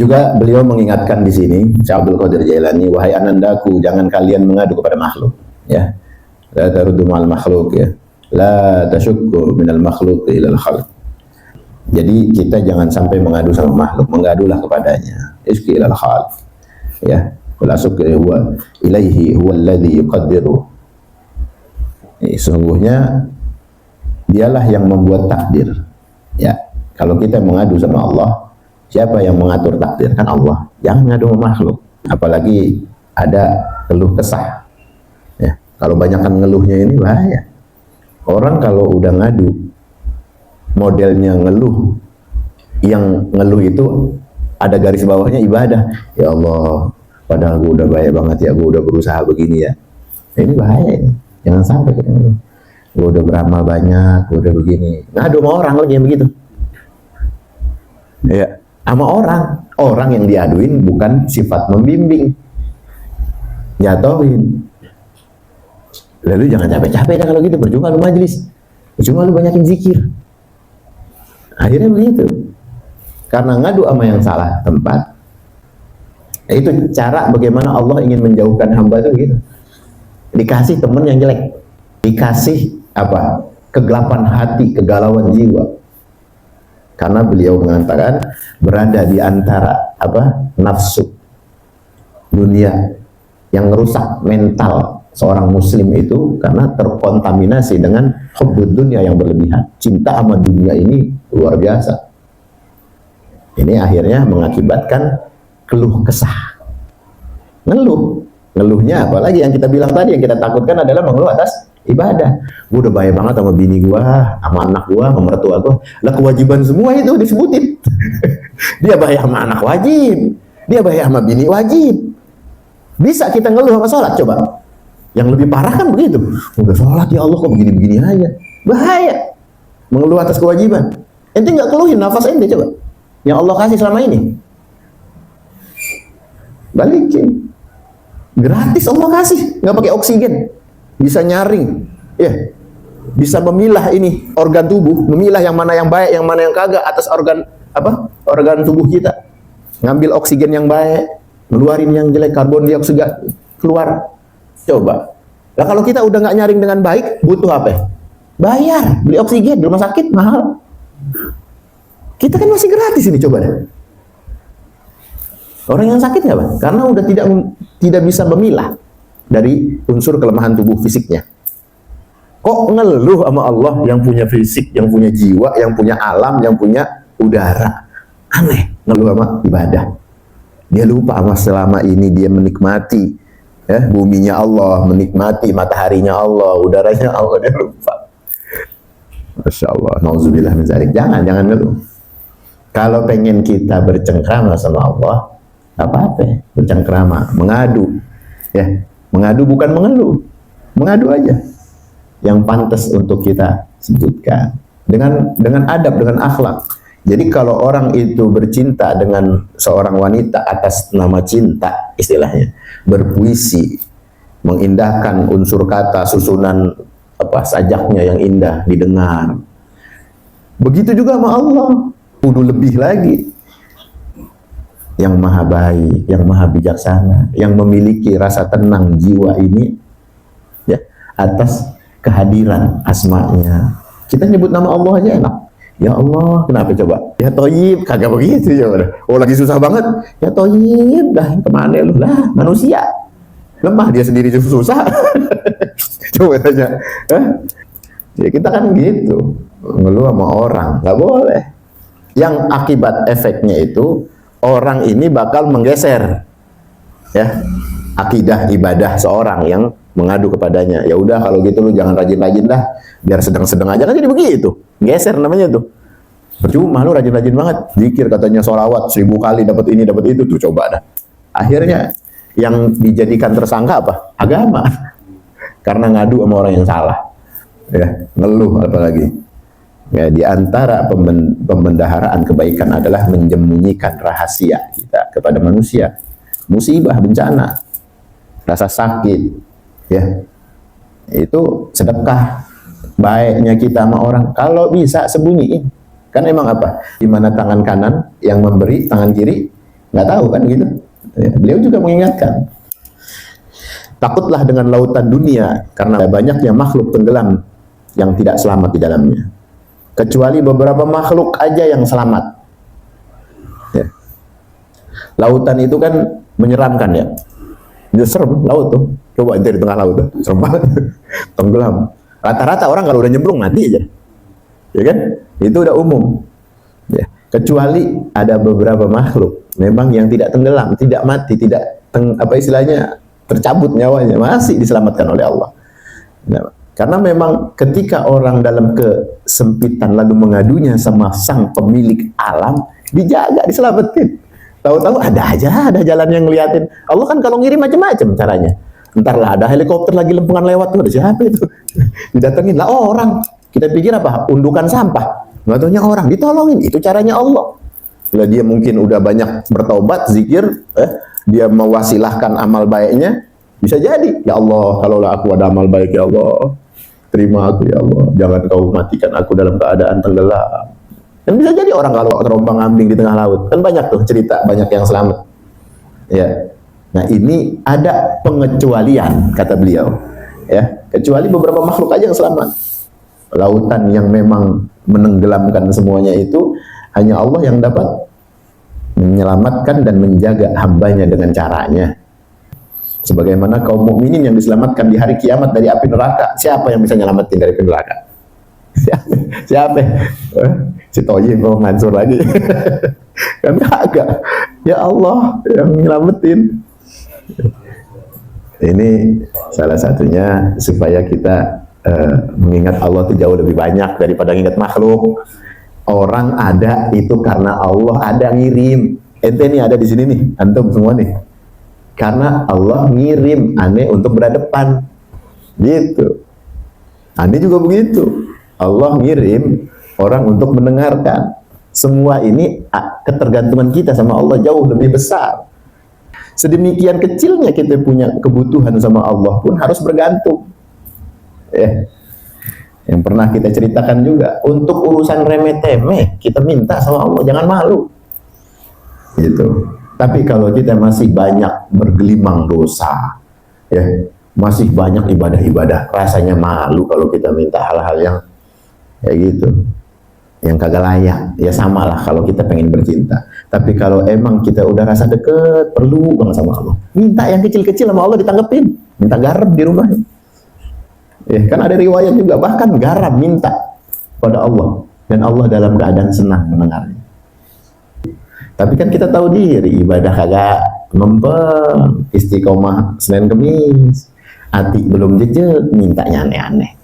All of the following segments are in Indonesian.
Juga beliau mengingatkan di sini, Syekh Abdul Qadir Jailani, wahai anandaku, jangan kalian mengadu kepada makhluk, ya. La taruddu ma'al makhluk, ya. La tasyukku minal makhluk ilal khalq. Jadi kita jangan sampai mengadu sama makhluk, mengadulah kepadanya. Iski ilal khalq, ya. Qul asuk huwa ilaihi huwa alladhi yuqaddiru. Sesungguhnya dialah yang membuat takdir, ya. Kalau kita mengadu sama Allah, siapa yang mengatur takdir? Kan Allah. Jangan ngadu sama makhluk. Apalagi ada keluh kesah. Ya, kalau banyakkan ngeluhnya ini bahaya. Orang kalau udah ngadu, modelnya ngeluh, yang ngeluh itu ada garis bawahnya ibadah. Ya Allah, padahal gue udah baik banget ya, gue udah berusaha begini ya. Ini bahaya ini. Jangan sampai kita ngeluh. Gue udah beramal banyak, gue udah begini. Ngadu sama orang lagi yang begitu. Ya. Sama orang yang diaduin bukan sifat membimbing, jatuhin. Lalu jangan capek-capek dah kalau gitu, percuma lu majlis, percuma lu banyakin zikir. Akhirnya begitu, karena ngadu sama yang salah tempat. Itu cara bagaimana Allah ingin menjauhkan hamba itu gitu. Dikasih temen yang jelek, dikasih apa? Kegelapan hati, kegalauan jiwa. Karena beliau mengatakan berada di antara apa, nafsu dunia yang merusak mental seorang muslim itu karena terkontaminasi dengan hubbud dunia yang berlebihan. Cinta sama dunia ini luar biasa. Ini akhirnya mengakibatkan keluh kesah, ngeluhnya apalagi yang kita bilang tadi, yang kita takutkan adalah mengeluh atas ibadah. Gue udah baik banget sama bini gue, sama anak gue, sama mertua gue. Lah kewajiban semua itu disebutin. Dia baik sama anak wajib, dia baik sama bini wajib. Bisa kita ngeluh sama sholat coba? Yang lebih parah kan begitu. Udah sholat ya Allah kok begini-begini aja. Bahaya. Mengeluh atas kewajiban. Ente nggak keluhin nafas ente coba. Yang Allah kasih selama ini. Balikin. Gratis Allah kasih, nggak pakai oksigen. Bisa nyaring, ya, bisa memilah ini organ tubuh, memilah yang mana yang baik, yang mana yang kagak atas organ apa? Organ tubuh kita. Ngambil oksigen yang baik, ngeluarin yang jelek, karbon dioksida keluar. Coba. Lah kalau kita udah nggak nyaring dengan baik, butuh apa? Bayar, beli oksigen di rumah sakit mahal. Kita kan masih gratis ini, coba deh. Orang yang sakit nggak, Bang? Karena udah tidak bisa memilah dari unsur kelemahan tubuh fisiknya. Kok ngeluh sama Allah yang punya fisik, yang punya jiwa, yang punya alam, yang punya udara? Aneh, ngeluh sama ibadah. Dia lupa sama selama ini dia menikmati ya, buminya Allah, menikmati mataharinya Allah, udaranya Allah, dia lupa. Masya Allah, nauzubillah min dzalik. Jangan ngeluh. Kalau pengen kita bercengkrama sama Allah, apa-apa, bercengkrama, mengadu, ya. Mengadu bukan mengeluh, mengadu aja yang pantas untuk kita sebutkan dengan adab, dengan akhlak. Jadi kalau orang itu bercinta dengan seorang wanita atas nama cinta, istilahnya berpuisi, mengindahkan unsur kata, susunan apa sajaknya yang indah didengar. Begitu juga sama Allah, kudu lebih lagi. Yang maha baik, yang maha bijaksana, yang memiliki rasa tenang jiwa ini, ya, atas kehadiran asma'nya. Kita nyebut nama Allah aja enak. Ya Allah, kenapa coba? Ya Toyib, kagak begitu coba. Oh lagi susah banget. Ya Toyib, dah kemana lu lah? Manusia lemah, dia sendiri susah. Coba tanya. Ya kita kan gitu, ngeluh sama orang, nggak boleh. Yang akibat efeknya itu orang ini bakal menggeser ya akidah ibadah seorang yang mengadu kepadanya. Ya udah kalau gitu lu jangan rajin-rajin dah, biar sedang-sedang aja kan jadi begitu. Geser namanya tuh. Percuma lu rajin-rajin banget zikir, katanya sholawat 1000 kali dapat ini dapat itu, tuh coba dah. Akhirnya yang dijadikan tersangka apa? Agama. Karena ngadu sama orang yang salah. Ya, ngeluh apalagi. Ya, di antara pembendaharaan kebaikan adalah menyembunyikan rahasia kita kepada manusia. Musibah, bencana, rasa sakit, ya, itu sedekah. Baiknya kita sama orang, kalau bisa sembunyiin. Kan emang apa? Di mana tangan kanan yang memberi, tangan kiri Nggak tahu kan gitu. Ya, beliau juga mengingatkan, takutlah dengan lautan dunia karena banyaknya makhluk tenggelam yang tidak selamat di dalamnya. Kecuali beberapa makhluk aja yang selamat. Ya. Lautan itu kan menyeramkan ya. Itu serem laut tuh. Coba ente di tengah laut tuh, serem banget. Tenggelam. Rata-rata orang kalau udah nyemplung mati aja. Ya kan? Itu udah umum. Ya. Kecuali ada beberapa makhluk memang yang tidak tenggelam, tidak mati, tidak tercabut nyawanya, masih diselamatkan oleh Allah. Nah, karena memang ketika orang dalam kesempitan lalu mengadunya sama sang pemilik alam, dijaga, diselamatin. Tahu-tahu ada jalan yang ngeliatin. Allah kan kalau ngirim macam-macam caranya. Entarlah ada helikopter lagi lempengan lewat, tuh ada siapa itu? Didatengin lah orang. Kita pikir apa? Undukan sampah. Nggak taunya orang, ditolongin. Itu caranya Allah. Lah dia mungkin udah banyak bertaubat, zikir, dia mewasilahkan amal baiknya, bisa jadi, ya Allah, kalaulah aku ada amal baik, ya Allah, terima aku ya Allah, jangan kau matikan aku dalam keadaan tenggelam. Dan bisa jadi orang kalau terombang ambing di tengah laut, kan banyak tuh cerita, banyak yang selamat. Ya, nah ini ada pengecualian kata beliau, ya, kecuali beberapa makhluk aja yang selamat. Lautan yang memang menenggelamkan semuanya itu hanya Allah yang dapat menyelamatkan dan menjaga hambanya dengan caranya. Sebagaimana kaum mukminin yang diselamatkan di hari kiamat dari api neraka, siapa yang bisa nyelamatin dari api neraka? Siapa? Si Toyib mau Mansur lagi. Kan agak. Ya Allah yang nyelamatin. Ini salah satunya supaya kita mengingat Allah itu jauh lebih banyak daripada mengingat makhluk. Orang ada itu karena Allah ada ngirim. Ente nih ada di sini nih, antum semua nih. Karena Allah ngirim aneh untuk berhadapan. Gitu. Aneh juga begitu. Allah ngirim orang untuk mendengarkan. Semua ini ketergantungan kita sama Allah jauh lebih besar. Sedemikian kecilnya kita punya kebutuhan sama Allah pun harus bergantung. Yang pernah kita ceritakan juga, untuk urusan remeh-temeh kita minta sama Allah, jangan malu. Gitu. Tapi kalau kita masih banyak bergelimang dosa, ya, masih banyak ibadah-ibadah, rasanya malu kalau kita minta hal-hal yang kayak gitu, yang kagak layak. Ya sama lah kalau kita pengen bercinta. Tapi kalau emang kita udah rasa deket, perlu banget sama Allah, minta yang kecil-kecil sama Allah ditanggepin. Minta garam di rumahnya. Kan ada riwayat juga, bahkan garam minta pada Allah, dan Allah dalam keadaan senang mendengarnya. Tapi kan kita tahu diri, ibadah kagak mempeng, istiqomah Senin Kemis, hati belum jejak, mintanya aneh-aneh.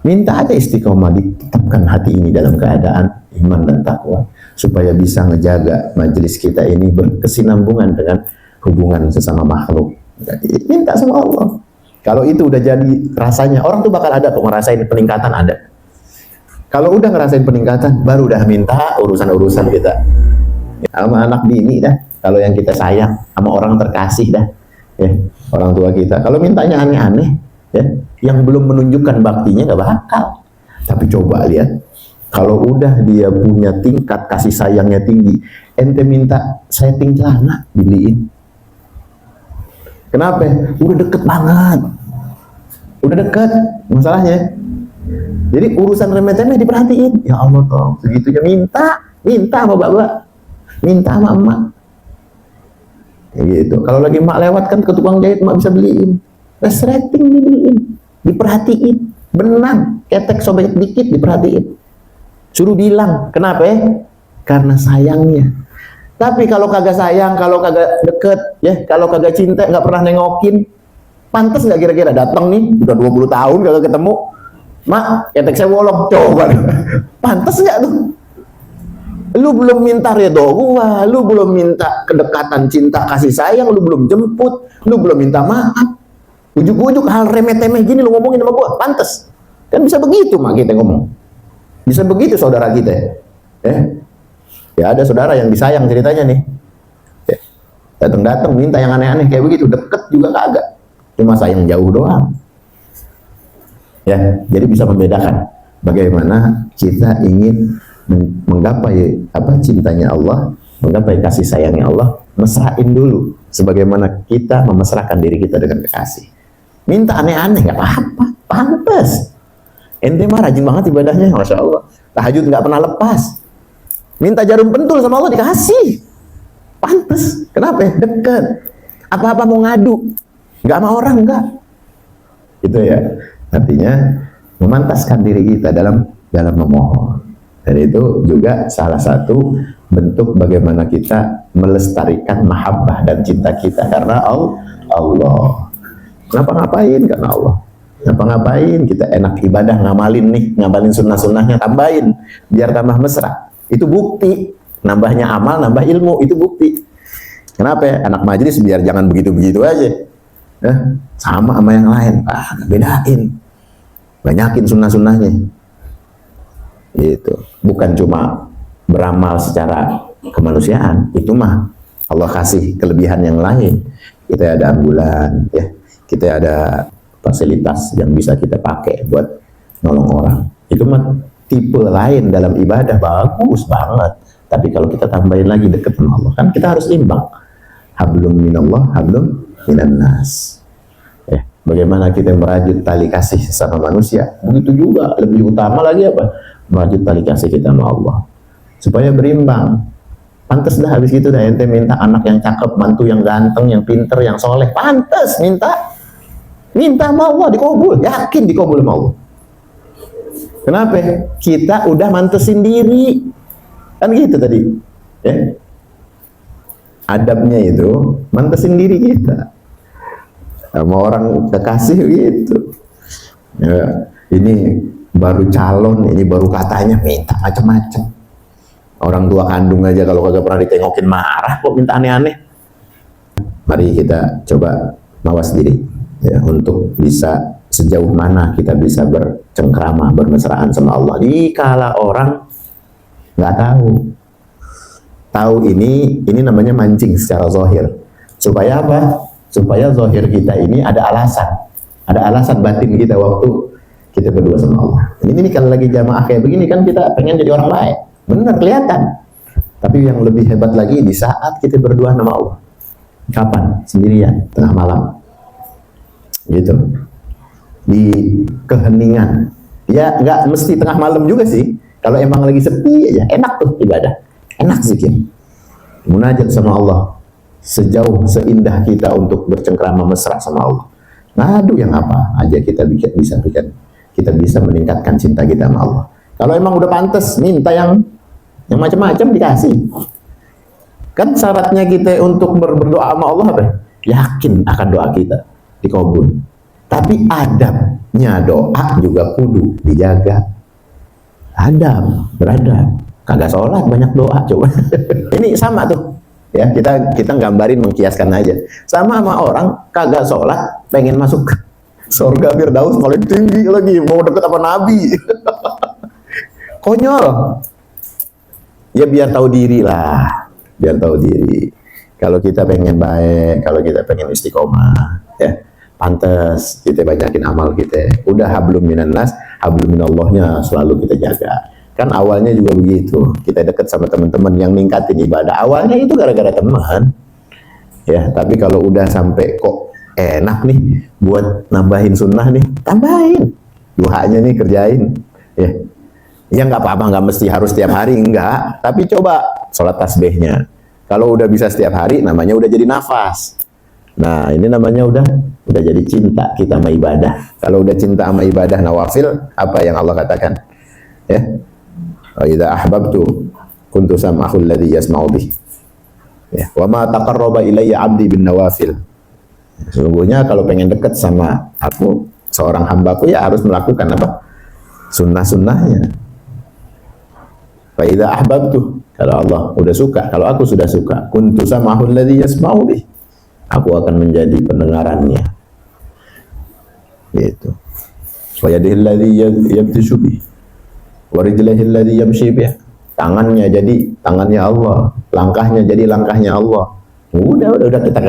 Minta aja istiqomah, ditetapkan hati ini dalam keadaan iman dan takwa, supaya bisa ngejaga majelis kita ini berkesinambungan dengan hubungan sesama makhluk. Jadi, minta sama Allah. Kalau itu udah jadi rasanya, orang tuh bakal ada tuh ngerasain peningkatan, ada. Kalau udah ngerasain peningkatan, baru udah minta urusan-urusan kita. Sama anak bini dah, kalau yang kita sayang, sama orang terkasih dah, ya, orang tua kita. Kalau mintanya aneh-aneh, ya, yang belum menunjukkan baktinya gak bakal. Tapi coba lihat, kalau udah dia punya tingkat kasih sayangnya tinggi, ente minta setting celana, dibeliin. Kenapa? Udah deket banget. Udah deket masalahnya. Jadi urusan remeh-temeh diperhatiin. Ya Allah tolong, segitunya minta sama bapak, minta sama emak. Ya gitu. Kalau lagi emak lewat kan ke tukang jahit, emak bisa beliin. Resleting dibeliin, diperhatiin. Benang, ketek sobek dikit diperhatiin. Suruh bilang, kenapa? Karena sayangnya. Tapi kalau kagak sayang, kalau kagak deket, ya, kalau kagak cinta, nggak pernah nengokin, pantas nggak kira-kira datang nih, udah 20 tahun kagak ketemu, mak, ketek saya bolong, coba, pantas nggak tuh? Lu belum minta ridho gua, lu belum minta kedekatan cinta kasih sayang, lu belum jemput, lu belum minta maaf, ujuk-ujuk hal remeh-temeh gini lu ngomongin sama gua, pantas? Kan bisa begitu mak kita ngomong, bisa begitu saudara kita, ya ada saudara yang disayang ceritanya nih, datang-datang minta yang aneh-aneh kayak begitu, deket juga kagak, cuma sayang jauh doang. Ya, jadi bisa membedakan bagaimana kita ingin menggapai cintanya Allah, menggapai kasih sayangnya Allah, mesrain dulu sebagaimana kita memesrakan diri kita dengan kekasih. Minta aneh-aneh nggak apa-apa, pantas. Ente mah rajin banget ibadahnya, masya Allah. Tahajud nggak pernah lepas. Minta jarum pentul sama Allah dikasih, pantas. Kenapa? Dekat. Apa-apa mau ngadu, nggak sama orang nggak. Itu ya. Artinya memantaskan diri kita dalam memohon. Dan itu juga salah satu bentuk bagaimana kita melestarikan mahabbah dan cinta kita karena Allah. Ngapa-ngapain karena Allah. Ngapa-ngapain kita enak ibadah, ngamalin sunnah-sunnahnya, tambahin biar tambah mesra. Itu bukti. Nambahnya amal, nambah ilmu, itu bukti. Kenapa ya? Anak majelis biar jangan begitu-begitu aja. Sama yang lain. Bedain. Banyakin sunnah-sunnahnya. Gitu. Bukan cuma beramal secara kemanusiaan, itu mah Allah kasih kelebihan yang lain. Kita ada ambulan, ya. Kita ada fasilitas yang bisa kita pakai buat nolong orang. Itu mah tipe lain dalam ibadah, bagus banget. Tapi kalau kita tambahin lagi dekat sama Allah, kan kita harus imbang. Hablum minallah, hablum minan nas. Bagaimana kita merajut tali kasih sama manusia, begitu juga lebih utama lagi apa? Merajut tali kasih kita sama Allah supaya berimbang. Pantes dah habis itu dah ente minta anak yang cakep, mantu yang ganteng, yang pinter, yang soleh, pantes minta sama Allah dikabul, yakin dikabul sama Allah. Kenapa? Kita udah mantesin diri, kan gitu tadi ya. Adabnya itu mantesin diri kita sama orang kekasih gitu. Ya, ini baru calon, ini baru katanya minta macam-macam. Orang tua kandung aja kalau kagak pernah ditengokin marah kok minta aneh-aneh. Mari kita coba mawas diri ya untuk bisa sejauh mana kita bisa bercengkrama, bermesraan sama Allah. Dikala orang nggak tahu ini namanya mancing secara zahir. Supaya apa? Supaya zahir kita ini ada alasan batin kita waktu kita berdua sama Allah. Ini kalau lagi jamaah kayak begini kan kita pengen jadi orang baik, benar kelihatan. Tapi yang lebih hebat lagi di saat kita berdua sama Allah. Kapan? Sendirian, tengah malam, gitu, di keheningan. Ya nggak mesti tengah malam juga sih. Kalau emang lagi sepi aja, enak tuh ibadah, enak zikir, munajat sama Allah. Sejauh seindah kita untuk bercengkrama mesra sama Allah. Ngadu yang apa aja kita bisa meningkatkan cinta kita sama Allah. Kalau emang udah pantas minta yang macam-macam dikasih. Kan syaratnya kita untuk berdoa sama Allah apa? Yakin akan doa kita dikabul. Tapi adabnya doa juga kudu dijaga. Beradab. Kagak sholat banyak doa coba. Ini sama tuh. Ya, kita gambarin, mengkiaskan aja. Sama orang kagak sholat, pengen masuk surga Firdaus paling tinggi lagi, mau deket apa Nabi. Konyol. Ya biar tahu diri lah, biar tahu diri. Kalau kita pengen baik, kalau kita pengen istiqomah, ya pantas kita banyakin amal kita. Udah hablum minan nas, hablum minallahnya selalu kita jaga. Kan awalnya juga begitu, kita dekat sama teman-teman yang ningkatin ibadah. Awalnya itu gara-gara teman, ya. Tapi kalau udah sampai kok enak nih buat nambahin sunnah nih, tambahin. Duhanya nih kerjain, ya. Ya nggak apa-apa, nggak mesti harus setiap hari, enggak. Tapi coba sholat tasbihnya. Kalau udah bisa setiap hari, namanya udah jadi nafas. Nah ini namanya udah jadi cinta kita sama ibadah. Kalau udah cinta sama ibadah nawafil, apa yang Allah katakan? Ya. Wa idza ahbabtu kuntu sam'ahu alladhi yasma'u bih. Ya, wa ma taqarraba ilayya 'abdi bin nawafil. Sesungguhnya kalau pengen dekat sama aku, seorang hambaku ya harus melakukan apa? Sunnah-sunnahnya. Fa idza ahbabtu, kalau Allah udah suka, kalau aku sudah suka, kuntu sam'ahu alladhi yasma'u bih. Aku akan menjadi pendengarannya. Gitu. Wa yadihi alladhi yabtishu bih. Warijlahil ladzi yamshi bih. Tangannya jadi tangannya Allah, langkahnya jadi langkahnya Allah. Udah kita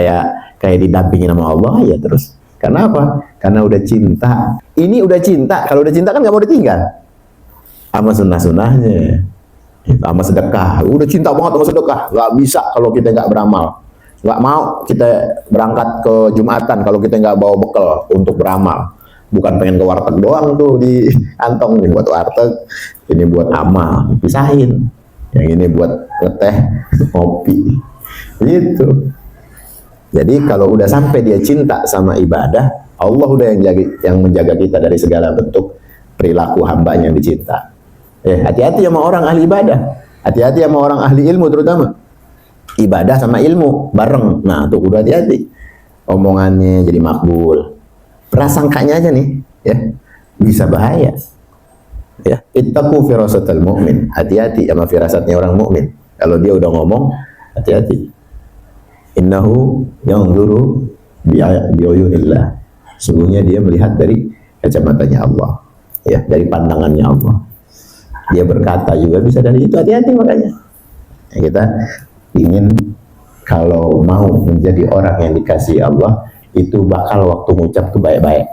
kayak didampingin sama Allah ya terus. Karena apa? Karena udah cinta. Ini udah cinta. Kalau udah cinta kan nggak mau ditinggal. Sama sunnah-sunnahnya, sama sedekah. Udah cinta banget sama sedekah. Nggak bisa kalau kita nggak beramal. Nggak mau kita berangkat ke Jumatan kalau kita nggak bawa bekal untuk beramal. Bukan pengen ke warteg doang tuh di kantong, ini buat warteg, ini buat amal, pisahin. Yang ini buat ngeteh, kopi. Gitu. Jadi kalau udah sampai dia cinta sama ibadah, Allah udah yang menjaga kita dari segala bentuk perilaku hambanya yang dicinta. Hati-hati sama orang ahli ibadah, hati-hati sama orang ahli ilmu terutama. Ibadah sama ilmu bareng. Nah, tuh udah hati-hati. Omongannya jadi makbul. Prasangkanya aja nih, ya, bisa bahaya. Ya, ittaqu firasatal mu'min. Hati-hati sama firasatnya orang mukmin. Kalau dia udah ngomong, hati-hati. Innahu yanzuru bi'uyunillah. Sungguhnya dia melihat dari kacamatanya Allah, ya, dari pandangannya Allah. Dia berkata juga bisa dari itu, hati-hati makanya. Ya, kita ingin kalau mau menjadi orang yang dikasihi Allah, itu bakal waktu ngucap tuh baik-baik.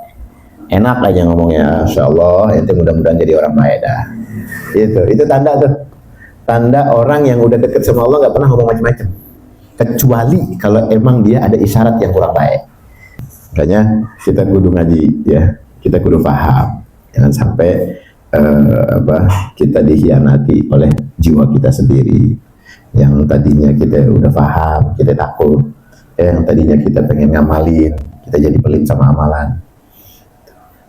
Enak aja ngomongnya, Masya Allah, ente mudah-mudahan jadi orang baik dah. Itu tanda tuh. Tanda orang yang udah deket sama Allah nggak pernah ngomong macam-macam. Kecuali kalau emang dia ada isyarat yang kurang baik. Makanya kita kudu ngaji, ya. Kita kudu paham. Jangan sampai kita dikhianati oleh jiwa kita sendiri. Yang tadinya kita udah paham, kita takut. Yang tadinya kita pengen ngamalin, kita jadi pelit sama amalan.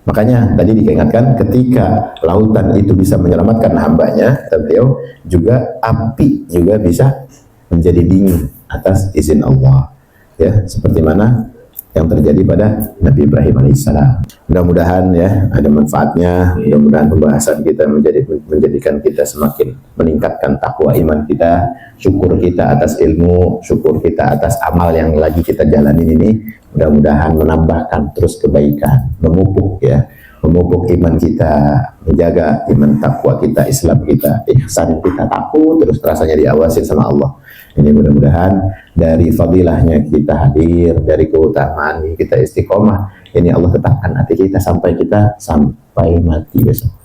Makanya tadi diingatkan ketika lautan itu bisa menyelamatkan hambanya, beliau juga api juga bisa menjadi dingin atas izin Allah. Ya, seperti mana yang terjadi pada Nabi Ibrahim alaihissalam. Mudah-mudahan ya ada manfaatnya. Mudah-mudahan pembahasan kita menjadikan kita semakin meningkatkan takwa iman kita, syukur kita atas ilmu, syukur kita atas amal yang lagi kita jalanin ini. Mudah-mudahan menambahkan terus kebaikan, memupuk iman kita, menjaga iman takwa kita, Islam kita, ihsan kita, takut terus rasanya diawasin sama Allah. Ini mudah-mudahan dari fadilahnya kita hadir, dari keutamaan kita istiqomah, ini Allah tetapkan hati kita sampai mati besok.